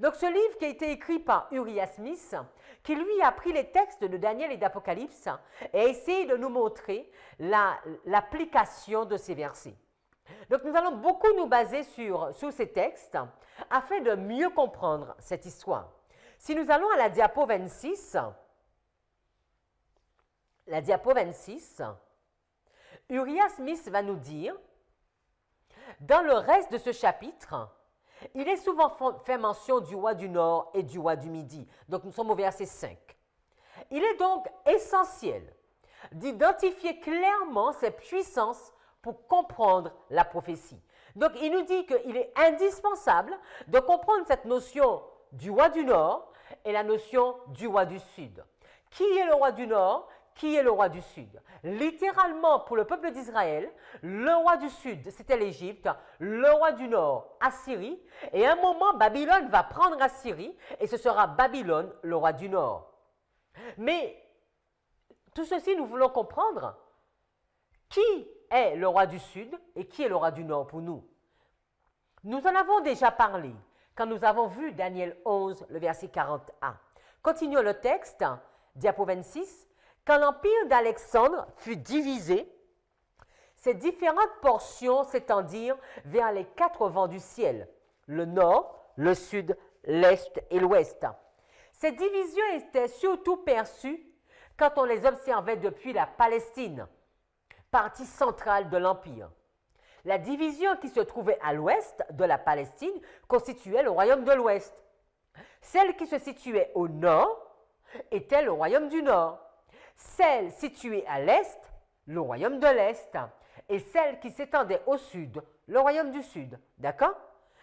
Donc ce livre qui a été écrit par Uriah Smith, qui lui a pris les textes de Daniel et d'Apocalypse et a essayé de nous montrer l'application de ces versets. Donc nous allons beaucoup nous baser sur ces textes afin de mieux comprendre cette histoire. Si nous allons à la diapo 26, Uriah Smith va nous dire, dans le reste de ce chapitre, il est souvent fait mention du roi du Nord et du roi du Midi. Donc nous sommes au verset 5. Il est donc essentiel d'identifier clairement ces puissances pour comprendre la prophétie. Donc il nous dit qu'il est indispensable de comprendre cette notion du roi du Nord et la notion du roi du Sud. Qui est le roi du Nord? Qui est le roi du Sud? Littéralement, pour le peuple d'Israël, le roi du Sud, c'était l'Égypte, le roi du Nord, Assyrie, et à un moment, Babylone va prendre Assyrie, et ce sera Babylone, le roi du Nord. Mais, tout ceci, nous voulons comprendre qui est le roi du Sud et qui est le roi du Nord pour nous. Nous en avons déjà parlé quand nous avons vu Daniel 11, le verset 40a. Continuons le texte, diapo 26. Quand l'empire d'Alexandre fut divisé, ces différentes portions s'étendirent vers les 4 vents du ciel, le nord, le sud, l'est et l'ouest. Ces divisions étaient surtout perçues quand on les observait depuis la Palestine, partie centrale de l'empire. La division qui se trouvait à l'ouest de la Palestine constituait le royaume de l'ouest. Celle qui se situait au nord était le royaume du nord. Celle située à l'est, le royaume de l'Est, et celle qui s'étendait au sud, le royaume du sud. D'accord?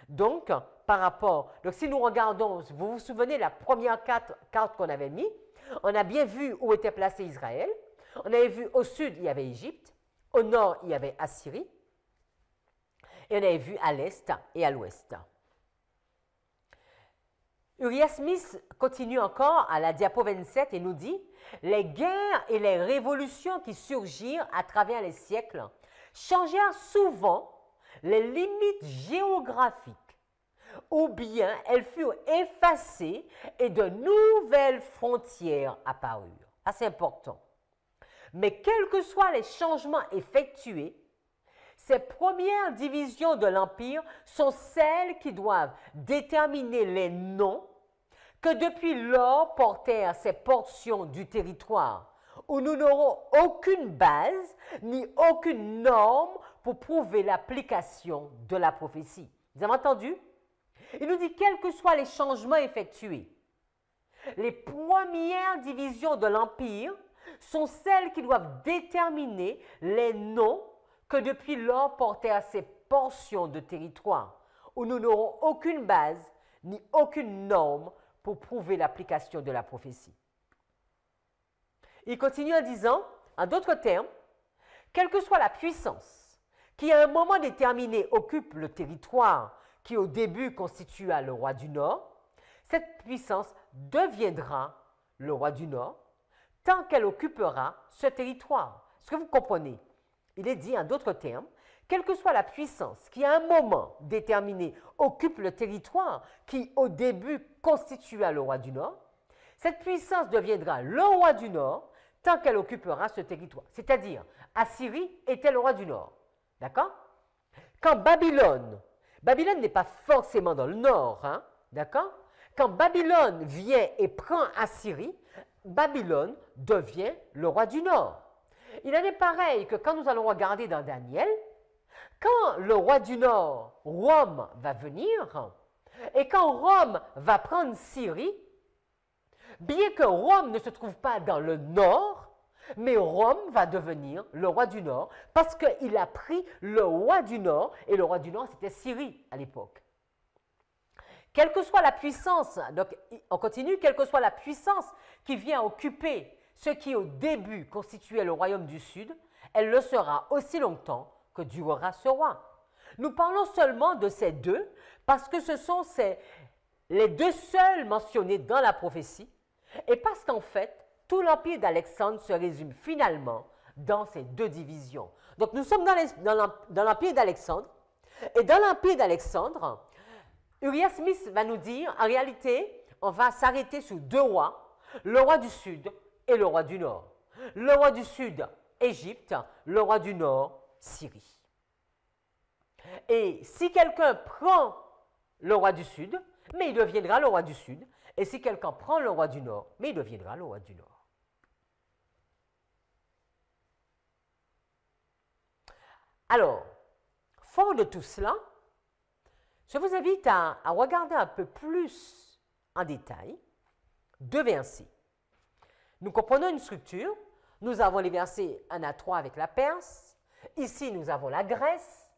Donc, par rapport, donc si nous regardons, vous vous souvenez, la première carte qu'on avait mise, on a bien vu où était placé Israël. On avait vu au sud, il y avait Égypte, au nord, il y avait Assyrie, et on avait vu à l'est et à l'ouest. Uriah Smith continue encore à la diapo 27 et nous dit « Les guerres et les révolutions qui surgirent à travers les siècles changèrent souvent les limites géographiques, ou bien elles furent effacées et de nouvelles frontières apparurent. » Assez important. Mais quels que soient les changements effectués, ces premières divisions de l'Empire sont celles qui doivent déterminer les noms que depuis lors portèrent ces portions du territoire, où nous n'aurons aucune base ni aucune norme pour prouver l'application de la prophétie. Vous avez entendu? Il nous dit quels que soient les changements effectués. Les premières divisions de l'Empire sont celles qui doivent déterminer les noms que depuis lors portèrent ces portions de territoire, où nous n'aurons aucune base ni aucune norme pour prouver l'application de la prophétie. Il continue en disant, en d'autres termes, quelle que soit la puissance qui à un moment déterminé occupe le territoire qui au début constitua le roi du Nord, cette puissance deviendra le roi du Nord tant qu'elle occupera ce territoire. Est-ce que vous comprenez? Il est dit en d'autres termes, quelle que soit la puissance qui à un moment déterminé occupe le territoire qui au début constitua le roi du Nord, cette puissance deviendra le roi du Nord tant qu'elle occupera ce territoire. C'est-à-dire, Assyrie était le roi du Nord. D'accord? Quand Babylone n'est pas forcément dans le nord, hein, d'accord? Quand Babylone vient et prend Assyrie, Babylone devient le roi du Nord. Il en est pareil que quand nous allons regarder dans Daniel, quand le roi du Nord, Rome, va venir, et quand Rome va prendre Syrie, bien que Rome ne se trouve pas dans le Nord, mais Rome va devenir le roi du Nord parce qu'il a pris le roi du Nord, et le roi du Nord, c'était Syrie à l'époque. Quelle que soit la puissance, donc on continue, quelle que soit la puissance qui vient occuper ce qui au début constituait le royaume du Sud, elle le sera aussi longtemps que durera ce roi. Nous parlons seulement de ces deux parce que ce sont les deux seuls mentionnés dans la prophétie et parce qu'en fait, tout l'empire d'Alexandre se résume finalement dans ces deux divisions. Donc nous sommes dans l'empire d'Alexandre et dans l'empire d'Alexandre, Uriah Smith va nous dire, en réalité, on va s'arrêter sur deux rois, le roi du Sud et le roi du Nord. Le roi du Sud, Égypte, le roi du Nord, Syrie. Et si quelqu'un prend le roi du Sud, mais il deviendra le roi du Sud, et si quelqu'un prend le roi du Nord, mais il deviendra le roi du Nord. Alors, fort de tout cela, je vous invite à regarder un peu plus en détail deux versets. Nous comprenons une structure. Nous avons les versets 1 à 3 avec la Perse. Ici, nous avons la Grèce.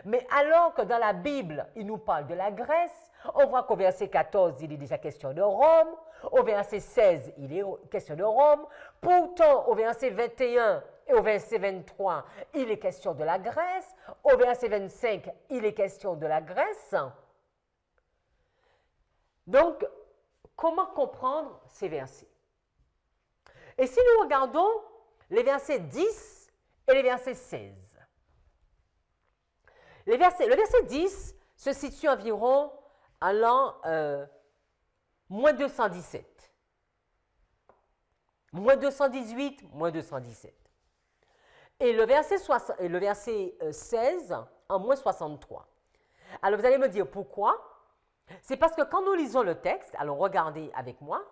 Mais alors que dans la Bible, il nous parle de la Grèce, on voit qu'au verset 14, il est déjà question de Rome. Au verset 16, il est question de Rome. Pourtant, au verset 21 et au verset 23, il est question de la Grèce. Au verset 25, il est question de la Grèce. Donc, comment comprendre ces versets? Et si nous regardons les versets 10 et les versets 16, le verset 10 se situe environ à l'an moins 217. Moins 218, moins 217. Et le verset 16 en moins 63. Alors vous allez me dire pourquoi? C'est parce que quand nous lisons le texte, alors regardez avec moi,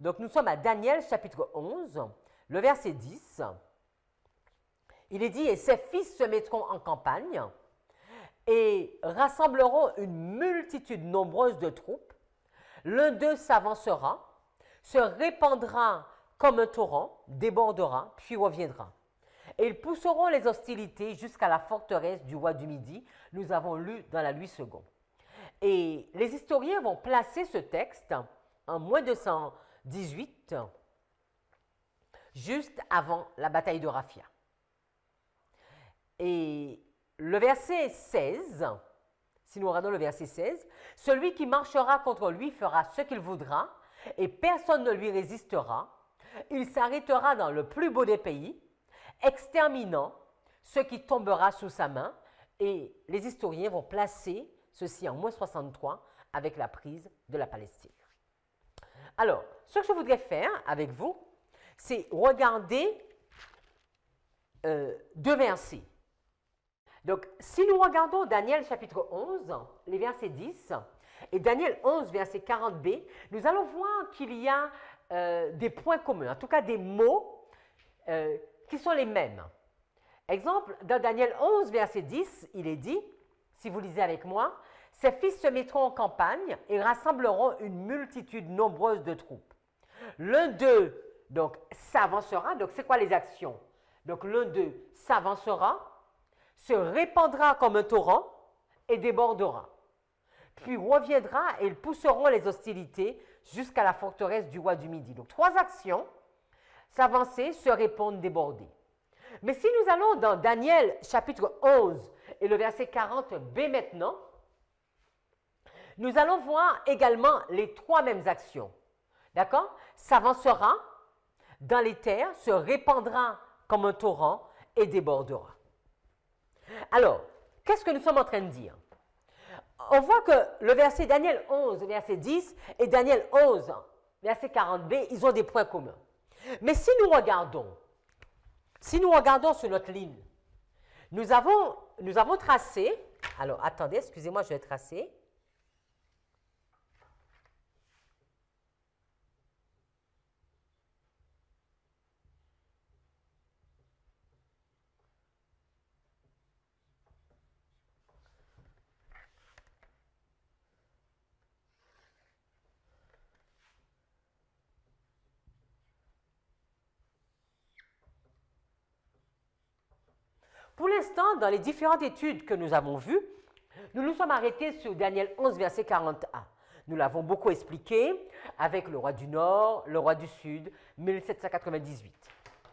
donc nous sommes à Daniel chapitre 11, le verset 10. Il est dit, et ses fils se mettront en campagne et rassembleront une multitude nombreuse de troupes. L'un d'eux s'avancera, se répandra comme un torrent, débordera, puis reviendra. Et ils pousseront les hostilités jusqu'à la forteresse du roi du Midi. Nous avons lu dans la Louis II. Et les historiens vont placer ce texte en moins 218, juste avant la bataille de Raphia. Et le verset 16, si nous regardons le verset 16, « Celui qui marchera contre lui fera ce qu'il voudra, et personne ne lui résistera. Il s'arrêtera dans le plus beau des pays, exterminant ce qui tombera sous sa main. » Et les historiens vont placer ceci en moins 63 avec la prise de la Palestine. Alors, ce que je voudrais faire avec vous, c'est regarder deux versets. Donc, si nous regardons Daniel chapitre 11, les versets 10, et Daniel 11, verset 40b, nous allons voir qu'il y a des points communs, en tout cas des mots qui sont les mêmes. Exemple, dans Daniel 11, verset 10, il est dit, si vous lisez avec moi, « Ses fils se mettront en campagne et rassembleront une multitude nombreuse de troupes. L'un d'eux, donc, s'avancera. » Donc, c'est quoi les actions? Donc, l'un d'eux s'avancera, se répandra comme un torrent et débordera. Puis reviendra et ils pousseront les hostilités jusqu'à la forteresse du roi du Midi. Donc, trois actions, s'avancer, se répandre, déborder. Mais si nous allons dans Daniel chapitre 11 et le verset 40b maintenant, nous allons voir également les trois mêmes actions. D'accord? S'avancera dans les terres, se répandra comme un torrent et débordera. Alors, qu'est-ce que nous sommes en train de dire? On voit que le verset Daniel 11, verset 10 et Daniel 11, verset 40b, ils ont des points communs. Mais si nous regardons sur notre ligne, nous avons tracé, alors attendez, excusez-moi, je vais tracer. Pour l'instant, dans les différentes études que nous avons vues, nous nous sommes arrêtés sur Daniel 11, verset 41. Nous l'avons beaucoup expliqué avec le roi du Nord, le roi du Sud, 1798.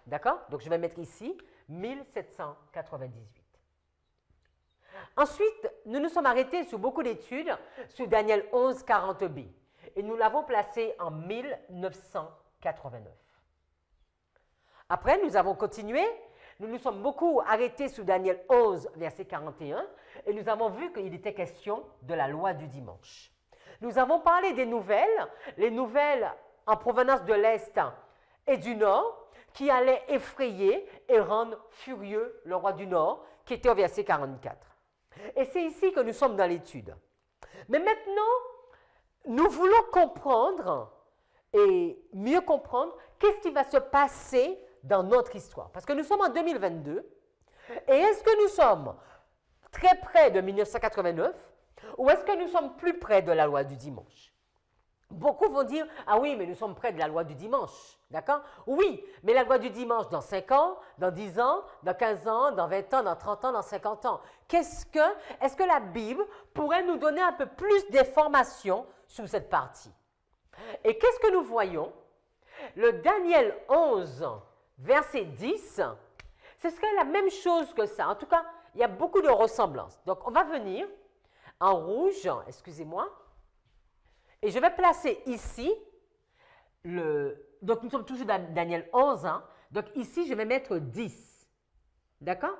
D'accord? Donc je vais mettre ici 1798. Ensuite, nous nous sommes arrêtés sur beaucoup d'études sur Daniel 11, 40b. Et nous l'avons placé en 1989. Après, nous avons continué. Nous nous sommes beaucoup arrêtés sur Daniel 11, verset 41, et nous avons vu qu'il était question de la loi du dimanche. Nous avons parlé des nouvelles, les nouvelles en provenance de l'Est et du Nord, qui allaient effrayer et rendre furieux le roi du Nord, qui était au verset 44. Et c'est ici que nous sommes dans l'étude. Mais maintenant, nous voulons comprendre et mieux comprendre qu'est-ce qui va se passer dans notre histoire. Parce que nous sommes en 2022, et est-ce que nous sommes très près de 1989 ou est-ce que nous sommes plus près de la loi du dimanche? Beaucoup vont dire, ah oui, mais nous sommes près de la loi du dimanche, d'accord? Oui, mais la loi du dimanche dans 5 ans, dans 10 ans, dans 15 ans, dans 20 ans, dans 30 ans, dans 50 ans. Est-ce que la Bible pourrait nous donner un peu plus d'informations sur cette partie? Et qu'est-ce que nous voyons? Le Daniel 11, verset 10, ce serait la même chose que ça. En tout cas, il y a beaucoup de ressemblances. Donc, on va venir en rouge, excusez-moi, et je vais placer ici, donc nous sommes toujours dans Daniel 11, hein, donc ici, je vais mettre 10. D'accord?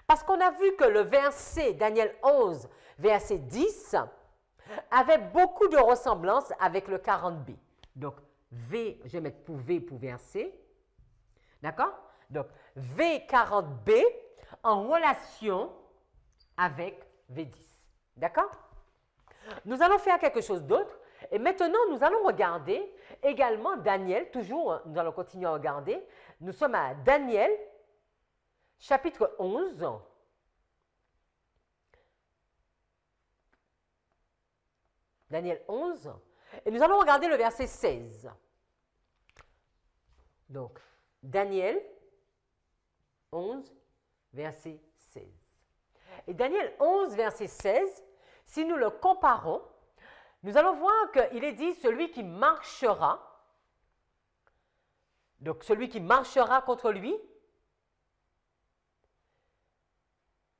Parce qu'on a vu que le verset, Daniel 11, verset 10, avait beaucoup de ressemblances avec le 40b. Donc, V, je vais mettre pour V pour verset. D'accord? Donc, V40b en relation avec V10. D'accord? Nous allons faire quelque chose d'autre. Et maintenant, nous allons regarder également Daniel, toujours, nous allons continuer à regarder. Nous sommes à Daniel, chapitre 11. Daniel 11. Et nous allons regarder le verset 16. Donc, Daniel 11, verset 16. Et Daniel 11, verset 16, si nous le comparons, nous allons voir qu'il est dit celui qui marchera, donc celui qui marchera contre lui,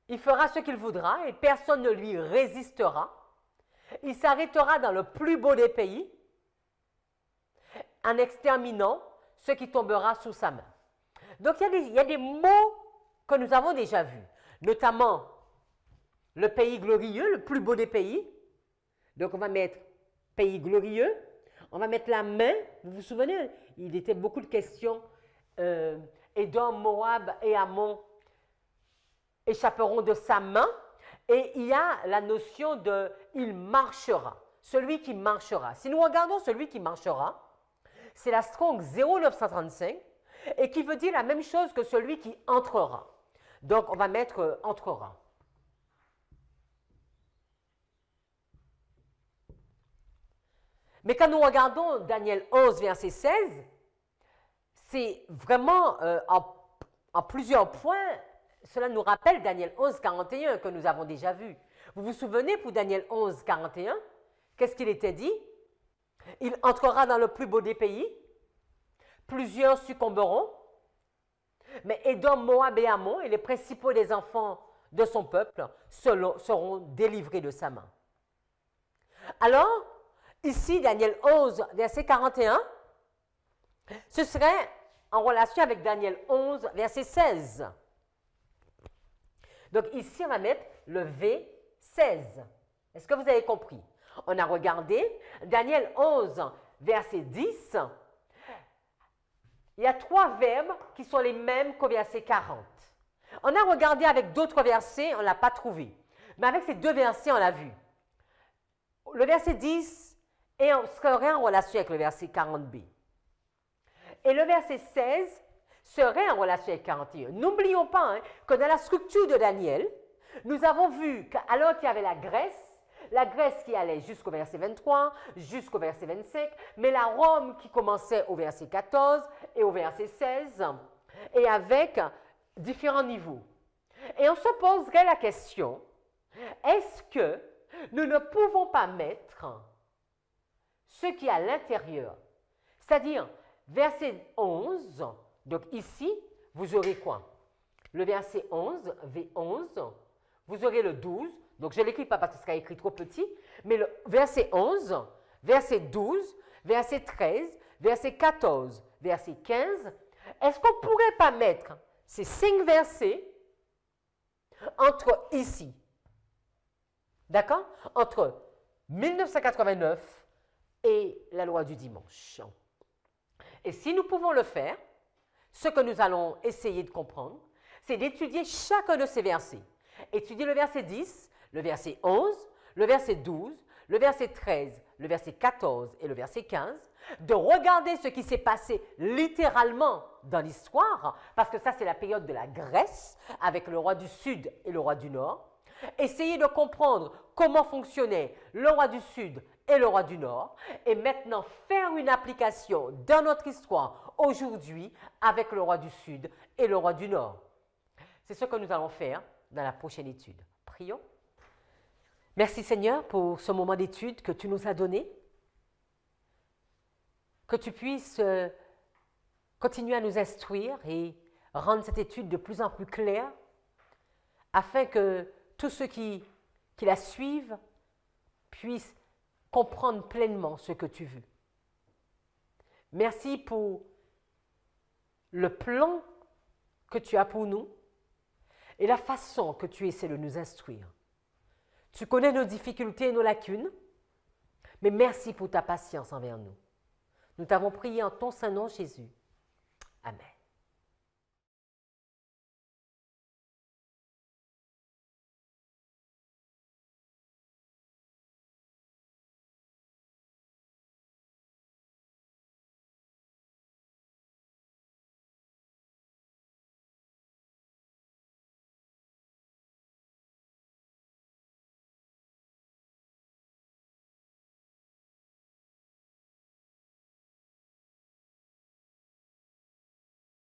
il fera ce qu'il voudra et personne ne lui résistera. Il s'arrêtera dans le plus beau des pays en exterminant ce qui tombera sous sa main. Donc il y a des mots que nous avons déjà vus, notamment le pays glorieux, le plus beau des pays. Donc on va mettre pays glorieux, on va mettre la main. Vous vous souvenez, il était beaucoup de questions. Édom, Moab et Ammon échapperont de sa main. Et il y a la notion de « il marchera », celui qui marchera. Si nous regardons celui qui marchera, c'est la Strong 0935 et qui veut dire la même chose que celui qui entrera. Donc, on va mettre « entrera ». Mais quand nous regardons Daniel 11, verset 16, c'est vraiment en plusieurs points. Cela nous rappelle Daniel 11, 41 que nous avons déjà vu. Vous vous souvenez pour Daniel 11, 41, qu'est-ce qu'il était dit? Il entrera dans le plus beau des pays, plusieurs succomberont, mais Édom, Moab et Ammon et les principaux des enfants de son peuple seront délivrés de sa main. Alors, ici, Daniel 11, verset 41, ce serait en relation avec Daniel 11, verset 16. Donc ici, on va mettre le V16. Est-ce que vous avez compris? On a regardé Daniel 11, verset 10. Il y a 3 verbes qui sont les mêmes qu'au verset 40. On a regardé avec d'autres versets, on ne l'a pas trouvé. Mais avec ces 2 versets, on l'a vu. Le verset 10 serait en relation avec le verset 40b. Et le verset 16 serait en relation avec 41. N'oublions pas que dans la structure de Daniel, nous avons vu qu'alors qu'il y avait la Grèce qui allait jusqu'au verset 23, jusqu'au verset 25, mais la Rome qui commençait au verset 14 et au verset 16, et avec différents niveaux. Et on se poserait la question, est-ce que nous ne pouvons pas mettre ce qui est à l'intérieur, c'est-à-dire verset 11, donc ici, vous aurez quoi? Le verset 11, V11, vous aurez le 12, donc je ne l'écris pas parce que ce sera écrit trop petit, mais le verset 11, verset 12, verset 13, verset 14, verset 15, est-ce qu'on ne pourrait pas mettre ces 5 versets entre ici, d'accord? Entre 1989 et la loi du dimanche. Et si nous pouvons le faire, ce que nous allons essayer de comprendre, c'est d'étudier chacun de ces versets. Étudier le verset 10, le verset 11, le verset 12, le verset 13, le verset 14 et le verset 15, de regarder ce qui s'est passé littéralement dans l'histoire, parce que ça c'est la période de la Grèce, avec le roi du Sud et le roi du Nord. Essayer de comprendre comment fonctionnait le roi du Sud et le roi du Nord, et maintenant faire une application dans notre histoire aujourd'hui avec le roi du Sud et le roi du Nord. C'est ce que nous allons faire dans la prochaine étude. Prions. Merci Seigneur pour ce moment d'étude que tu nous as donné. Que tu puisses continuer à nous instruire et rendre cette étude de plus en plus claire afin que tous ceux qui la suivent puissent comprendre pleinement ce que tu veux. Merci pour le plan que tu as pour nous et la façon que tu essaies de nous instruire. Tu connais nos difficultés et nos lacunes, mais merci pour ta patience envers nous. Nous t'avons prié en ton Saint-Nom, Jésus. Amen.